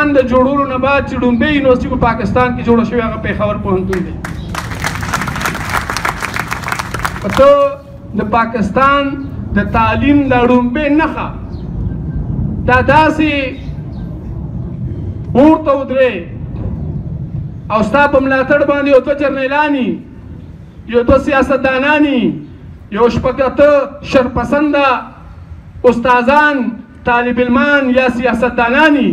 پاکستان د جوړولو نه بعد چې لومبۍ یونیورسټي په پاکستان کې جوړه شوې هغه پېښور پوهنتون دی. ته د پاکستان د تعلیم د لومبۍ نښه دا داسې پورته ودرې او ستا په ملاتړ باندې یو دوه جرنیلاني یو دوه سیاستداناني یو شپږ اته شرپسنده استادان طالب علمان یا سیاستدانانی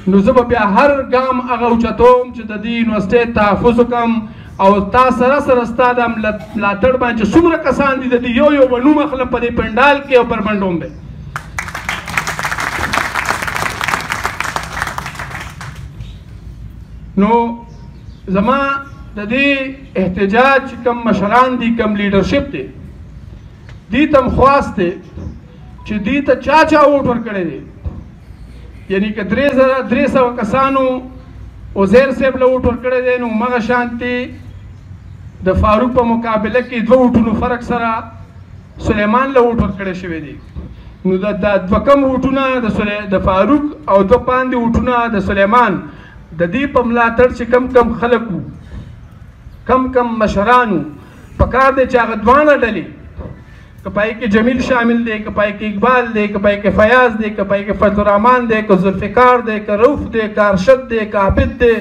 نو زه به بیا هر ګام هغه اوچتوم چې د دې یونیورسټۍ تحفظ وکړم او تا سره سره ستا د ملاتړ باندې چې څومره کسان دي د دې یو یو به نوم اخلم په دې پنډال کې او پر منډوم به. نو زما د دې احتجاج چې کوم مشران دي کوم لیډرشپ دی دې ته م خواست دی چې دې ته چا ووټ ورکړی دی یعنی که 300 کسانو عزیر صاحب له ووټ ورکړی دی نو همغه شانتې د فاروق په مقابله کې 2 ووټونو فرق سره سلیمان له ووټ ورکړی شوی دی. نو دا دوه کم ووټونه د فاروق او 2 پاندې ووټونه د سلیمان د دې په ملاتړ چې کم خلک وو کم مشرانو پکار دی چې هغه دواړه ډلې که پای کې جمیل شامل دی که پای کې اقبال دی که پای کې فیاض دی که پای کې فضل الرحمن دی که ذوالفقار دی که رؤف دی که ارشد دی که عابد دی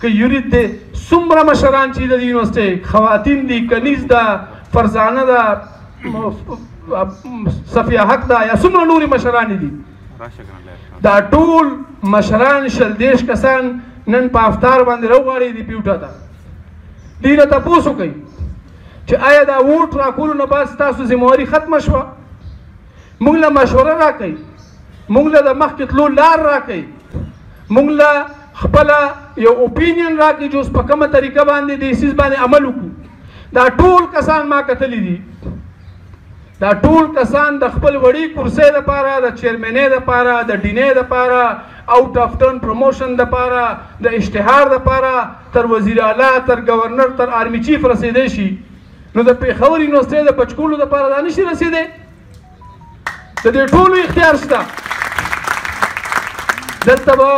که یورید دی څومره مشران چې د یونیورسټۍ خواتین دي کنیز ده فرزانه ده صفیه حق ده یا څومره نورې مشران دي دا ټول مشران 130 کسان نن په افطار باندې راوغواړي دي پیوټه ته دې نه تپوس وکړئ چې آیا دا ووټ راکولو نه بعد ستاسو ذمهواري ختمه شوه موږ له مشوره راکئ موږ له د مخکې تلو لار راکئ موږ له خپله یو اوپینین راکئ چې اوس په کومه طریقه باندې د سیز باندې عمل وکړو. دا ټول کسان ما کتلی دي دا ټول کسان د خپل وړي کرسۍ دپاره د چیرمنۍ دپاره د ډینۍ دپاره آؤٹ آف ټرن پروموشن دپاره د اشتهار دپاره تر وزیر اعلی تر گورنر تر آرمی چیف رسېدی شي نو د پېښور یونیورسټۍ د بچکولو دپاره دا نشي رسېدی د دې ټولو اختیار شته. دلته به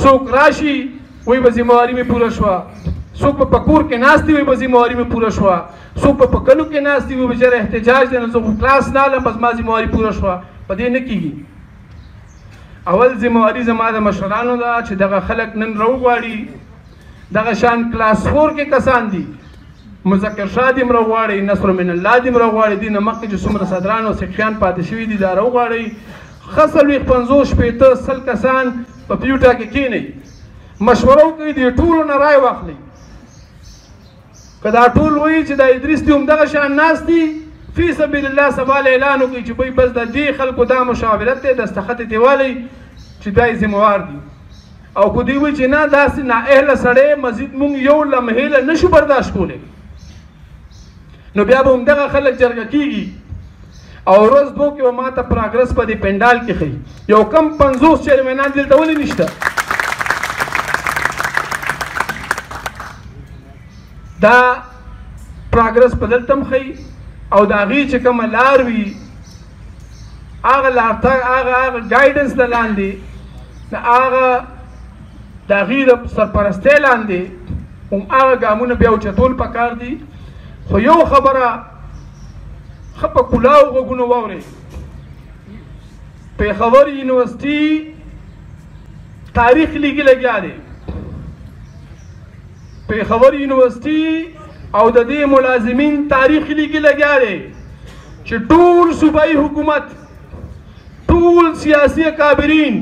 څوک راشي وایي به ذمهواري مې پوره شوه څوک به په کور کې ناست دي وایي به ذمهواري مې پوره شوه څوک به په کلو کې ناست دي وایي بېچاره احتجاج دی نو زه خو کلاس نه هلم بس ما ذمهواري پوره شوه په دې نه کېږي. اول ذمهواري زما د مشرانو ده چې دغه خلک نن راوغواړي دغه شان کلاس 4 کې کسان دي مذکر شاه دې م راوغواړئ نصر من الله دې م راوغواړئ دې نه مخکې چې څومره صدران او سیکریان پاتې شوي دي دا راوغواړئ ښه 40 50 شپېته 100 کسان په پیوټه کې کښېنئ مشوره وکړئ دې ټولو نه رای واخلئ که دا ټول وایي چې دا ادریس دي همدغه شان ناست دي فی سبیل الله سبا اعلان وکړي چې بس د دې خلکو دا مشاورت دی دستخط یې والی چې دا یې ذمهوار دي او که دوی وایي چې نه داسې نااهله سړی مزید موږ یو لمحې له نشو برداشت کولی نو بیا به همدغه خلک جرګه کېږي او ورځ دوه کې به ما ته پراګرس په دې پنډال کې ښیي یو کم 50 چیرمنان دلته ولې نشته دا پراګرس په دلته م ښیي او د هغې چې کومه لار وي هغه لارتګ هغه ګایډنس د لاندې د هغه د هغې د سرپرستۍ لاندې هم هغه ګامونه بیا اوچتول پکار دي. خو یو خبره ښه په کلاو غوږونو واورئ پېښور یونیورسټي تاریخ لیکي لګیا دی پېښور یونیورسټي او د دې ملازمین تاریخ لیکي لګیا دی چې ټول صوبایي حکومت ټول سیاسي اکابرین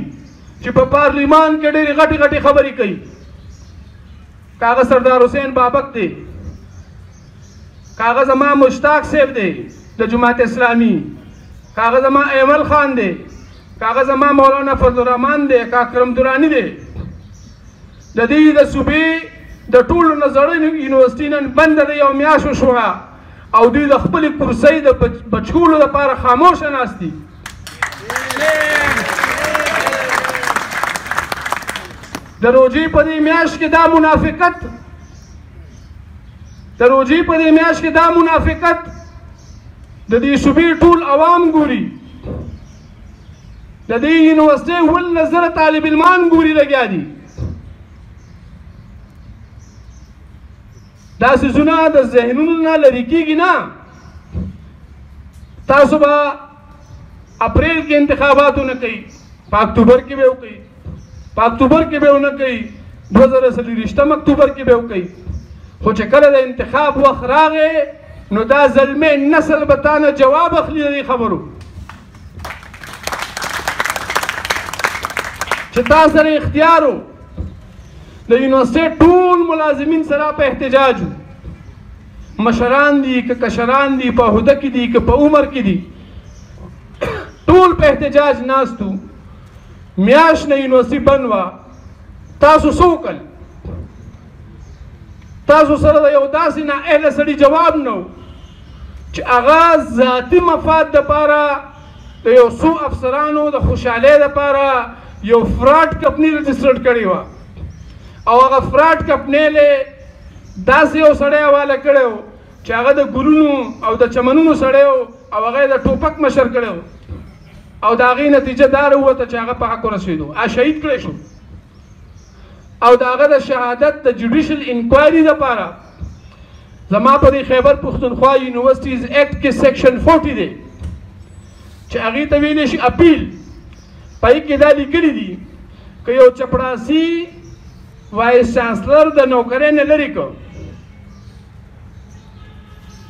چې په پارلیمان کې ډېرې غټې خبرې کوي کاغه سردار حسین بابک دی کاغه زما مشتاق صاحب دی د جماعت اسلامي کاغه زما ایمل خان دی کاغه زما مولانا فضل الرحمن دی کا اکرم درانی دی د دې د صوبې د ټولو نظري یونیورسټي نن بنده ده یو میاشت وشوه او دوی د خپلې کرسۍ د بچکولو لپاره خاموشه ناست دي د روژې په دې میاشت کې دا منافقت د روژې په دې میاشت کې دا منافقت د دې صوبې ټول عوام ګوري د دې یونیورسټۍ 17,000 طالب علمان ګوري لګیا دي. دا څیزونه د ذهنونو نه لرې کېږي نه. تاسو به اپریل کې انتخابات ونه کوي، په اکتوبر کې به یې وکوي، په اکتوبر کې به یې ونه کوي، 2023 اکتوبر کې به یې وکوي. خو چې کله د انتخاب وخت راغی نو دا زلمی نسل به تا نه جواب اخلي د دې خبرو چې تا سره اختیار و. د یونیورسټۍ ټول ملازمین سره په احتجاج وو، مشران دي که کشران دي، په عهده کې دي که په عمر کې دي، ټول په احتجاج ناست وو. میاشت نه یونیورسټۍ بند وه. تاسو څه وکړل؟ تاسو سره د یو داسې نااهله سړي جواب نه و چې هغه ذاتي مفاد دپاره د یو څو افسرانو د خوشحالۍ دپاره یو فراډ کمپني رجسټرډ کړې وه او هغه فراډ کمپنۍ له داسې یو سړی حواله کړی و چې هغه د ګلونو او د چمنونو سړی و او هغه یې د ټوپک مشر کړی و او د هغې نتیجه دا راووته چې هغه په حق ورسېدو، شهید کړی شو. او د هغه د شهادت د جوډیشل انکوایري دپاره زما په دې خیبر پښتونخوا یونیورسټیز ایکټ کې سیکشن 40 دی چې هغې ته ویلی شي اپیل. په یې کې دا لیکلي دي که یو چپړاسي وایس چانسلر د نوکرۍ نه لرې کړ،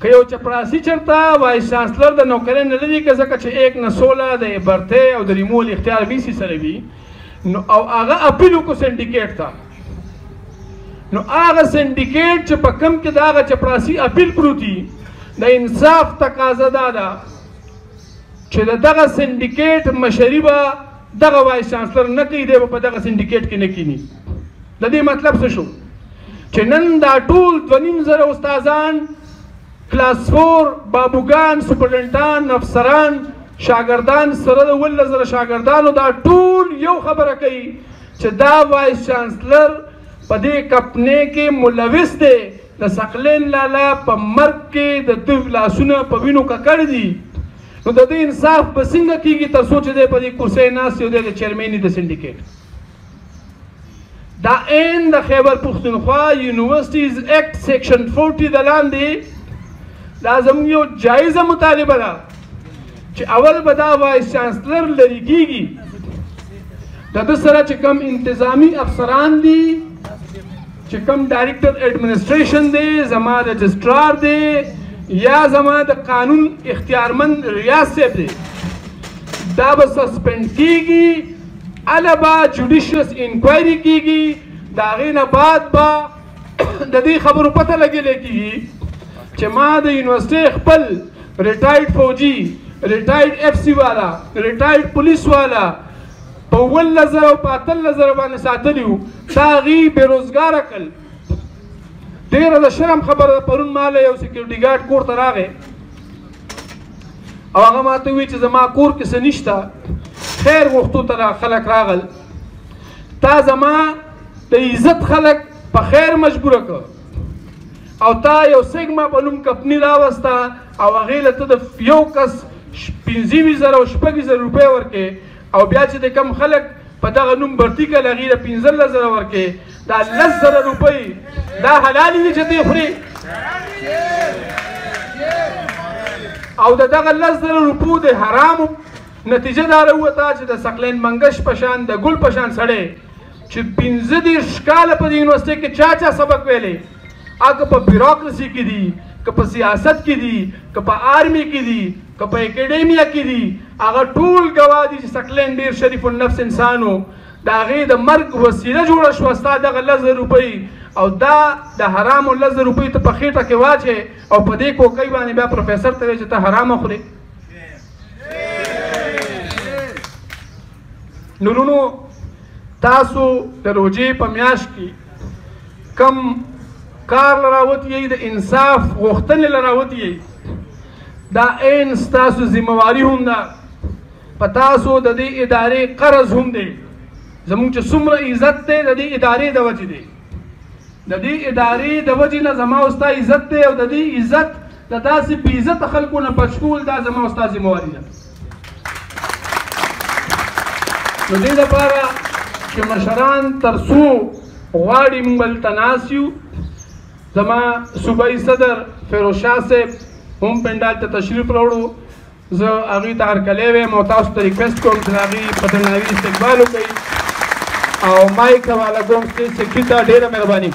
که یو چپړاسي چېرته وایس چانسلر د نوکرۍ نه لرې کړه ځکه چې 1 نه 16 د برتۍ او د ریمول اختیار ویسي سره وي نو او هغه اپیل وکړو سنډیکیټ ته، نو هغه سنډیکیټ چې په کم کې د هغه چپړاسي اپیل پروت وي د انصاف تقاضا دا ده چې د دغه سنډیکیټ مشري به دغه وایس چانسلر نه کوي، دی به په دغه سنډیکیټ کې نه کینی. د دې مطلب څه شو چې نن دا ټول 2,500 استادان، کلاس 4 بابوګان، سپرډنټان، افسران، شاګردان سره د 17,000 شاګردانو دا ټول یو خبره کوي چې دا وایس چانسلر په دې کمپنۍ کې ملوث دی، د ثقلین لالا په مرګ کې د ده لاسونه په وینو ککړ دي. نو د دې انصاف به څنګه کېږي تر څو چې دی په دې کرسۍ ناست یو دی د چیرمین د سنډیکیټ. دا عین د خیبر پښتونخوا یونیورسټیز ایکټ سیکشن 40 د لاندې دا زموږ یو جایزه مطالبه ده چې اول به دا وایس چانسلر لرې کېږي، د ده سره چې کوم انتظامي افسران دي، چې کوم ډایرکټر ایډمنسټریشن دی، زما رجسټرار دی یا زما د قانون اختیارمند ریاض صاحب دی، دا به سسپینډ کېږي. هله به جوډیشس انکوایري کېږي، د هغې نه بعد به د دې خبرو پته لګېلی کېږي چې ما د یونیورسټۍ خپل ریټایرډ فوجي، ریټایرډ اف سی والا، ریټایرډ پولیس والا په 17,000 او په 18,000 باندې ساتلي وو، تا هغې بېروزګاره کړل. ډېره د شرم خبره ده، پرون ما له یو سیکیورټي ګارډ کور ته راغی او هغه ما ته ووایي چې زما کور کې څه نشته، خیر غوښتو ته خلک راغل، تا زما د عزت خلک په خیر مجبوره کړ او تا یو سیګما په نوم کمپني راوسته او هغې له ته د یو کس 15,000 او 16,000 روپۍ ورکې او بیا چې د کم خلک په دغه نوم برتي کړل هغې له 15,000 ورکې، دا 10,000 روپۍ دا حلالې دي چې ته یې خورې؟ او د دغه 10,000 روپو د حرامو نتیجه دا راووته چې د ثقلین منګش په شان، د ګل په شان سړی چې 15 کاله په دې یونیورسټۍ کې چا سبق ویلی، هغه په بیروکراسي کې دي، که په سیاست کې دي، که په آرمي کې دي، که په اکیډیمیا کې دي، هغه ټول ګواه دي چې ثقلین ډېر شریف النفس انسان و. د هغې د مرګ وسیله جوړه شوه ستا دغه 10,000 روپۍ او دا د حرامو 10,000 روپۍ ته په خېټه کې واچې او په دې کوکۍ باندې بیا پروفیسر ته وایې چې ته حرامه خورې. نورونو تاسو د روژې په میاشت کې کم کار له راوتي یئ، د انصاف غوښتنې له راوتي یئ، دا عین ستاسو ذمهواري هم ده، په تاسو د دې ادارې قرض هم دی. زموږ چې څومره عزت دی د دې ادارې د وجې دی، د دې ادارې د وجې نه زما او ستا عزت دی او د دې عزت د داسې بې عزته خلکو نه بچ کول دا زما او ستا ذمهواري ده. نو دې دپاره چې مشران تر څو غواړي موږ هلته ناست یو زما صوبایي صدر فیروز شاه صاحب هم پنډال ته تشریف راوړو زه هغوی ته هرکلی وایم او تاسو ته ریکویسټ کوم چې د هغوی په درناوي استقبال وکړئ او مایک حواله کوم سټیج سیکرټري ته ډېره مهرباني